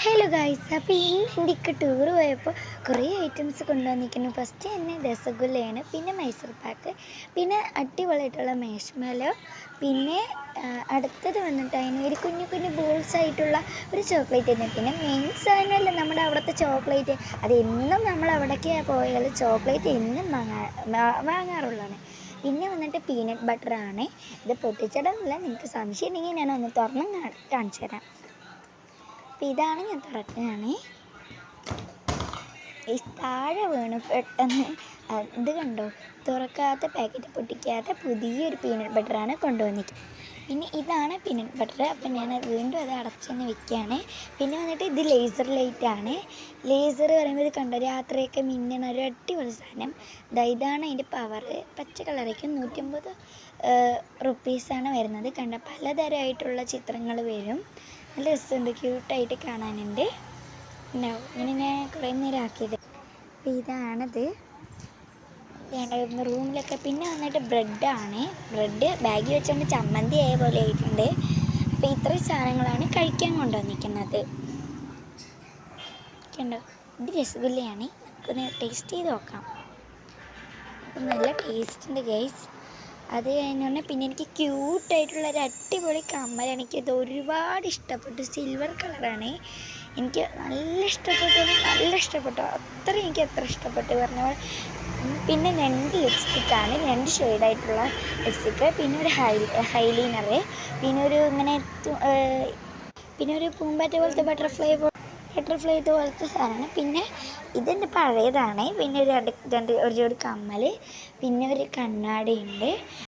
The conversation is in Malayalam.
ഹലോ ഗായ്സ്, അപ്പോൾ ഇന്ന് എനിക്ക് ടൂർ പോയപ്പോൾ കുറേ ഐറ്റംസ് കൊണ്ടുവന്നിരിക്കുന്നു. ഫസ്റ്റ് തന്നെ രസഗുല്ലയാണ്, പിന്നെ മൈസൂർ പാക്ക്, പിന്നെ അടിപൊളിയായിട്ടുള്ള മാഷ്മലോ, പിന്നെ അടുത്തത് വന്നിട്ട് അതിന് ഒരു കുഞ്ഞു കുഞ്ഞു ബോൾസ് ആയിട്ടുള്ള ഒരു ചോക്ലേറ്റ് തന്നെ. പിന്നെ മെയിൻ സാധനമല്ല നമ്മുടെ അവിടുത്തെ ചോക്ലേറ്റ്, അത് എന്നും നമ്മൾ അവിടേക്ക് പോയാൽ ചോക്ലേറ്റ് എന്നും വാങ്ങാറുള്ളതാണ്. പിന്നെ വന്നിട്ട് പീനട്ട് ബട്ടറാണ്. ഇത് പൊട്ടിച്ചിടുന്നില്ല, നിങ്ങൾക്ക് സംശയം ഉണ്ടെങ്കിൽ ഞാൻ ഒന്ന് തുറന്ന് കാണിച്ചു തരാം. അപ്പോൾ ഇതാണ്, ഞാൻ തുറക്കുകയാണ്. ഈ താഴെ വീണ് പെട്ടെന്ന് ഇത് കണ്ടോ, തുറക്കാത്ത പാക്കറ്റ് പൊട്ടിക്കാത്ത പുതിയൊരു പീനട്ട് ബട്ടറാണ് കൊണ്ടുവന്നിരിക്കുന്നത്. പിന്നെ ഇതാണ് പീനട്ട് ബട്ടർ. അപ്പം ഞാൻ വീണ്ടും അത് അടച്ച് തന്നെ വെക്കുകയാണ്. പിന്നെ വന്നിട്ട് ഇത് ലേസർ ലൈറ്റാണ്. ലേസർ പറയുമ്പോൾ ഇത് കണ്ടോ, രാത്രിയൊക്കെ മിന്നണ ഒരു അടിപൊളി സാധനം. ഇതാണ് അതിൻ്റെ പവർ. പച്ച കളറേക്കും 150 റുപ്പീസാണ് വരുന്നത്. കണ്ട പലതരമായിട്ടുള്ള ചിത്രങ്ങൾ വരും. നല്ല രസമുണ്ട്, ക്യൂട്ടായിട്ട് കാണാനുണ്ട്. ഉണ്ടാവും ഇങ്ങനെ ഞാൻ കുറേ നേരം ആക്കിയത്. അപ്പോൾ ഇതാണത് റൂമിലൊക്കെ. പിന്നെ വന്നിട്ട് ബ്രെഡാണ്. ബ്രെഡ് ബാഗിൽ വെച്ചുകൊണ്ട് ചമ്മന്തി ആയ പോലെ ആയിട്ടുണ്ട്. അപ്പോൾ ഇത്രയും സാധനങ്ങളാണ് കഴിക്കാൻ കൊണ്ടുവന്നിരിക്കുന്നത്. കണ്ടോ, ഇത് രസഗുല്ലയാണ്. നമുക്കൊന്ന് ടേസ്റ്റ് ചെയ്ത് നോക്കാം. അപ്പം നല്ല ടേസ്റ്റ് ഉണ്ട് ഗൈസ്. അത് കഴിഞ്ഞാൽ പിന്നെ എനിക്ക് ക്യൂട്ടായിട്ടുള്ളൊരു അടിപൊളി കമ്മലാണ്. എനിക്കത് ഒരുപാട് ഇഷ്ടപ്പെട്ടു. സിൽവർ കളറാണ്. എനിക്ക് നല്ല ഇഷ്ടപ്പെട്ടു. അത്രയും എനിക്ക് അത്ര ഇഷ്ടപ്പെട്ടു പറഞ്ഞാൽ. പിന്നെ 2 ലിപ്സ്റ്റിക്കാണ്, 2 ഷെയ്ഡായിട്ടുള്ള ലിപ്സ്റ്റിക്ക്, പിന്നെ ഒരു ഹൈലൈനറ്, പിന്നെ ഒരു ഇങ്ങനെ പിന്നെ ഒരു പൂമ്പാറ്റ പോലത്തെ ബട്ടർഫ്ലൈ പോലത്തെ സാധനമാണ്. പിന്നെ ഇതെൻ്റെ പഴയതാണ്. പിന്നെ ഒരു ജോഡി കമ്മൽ, പിന്നെ ഒരു കണ്ണാടി ഉണ്ട്.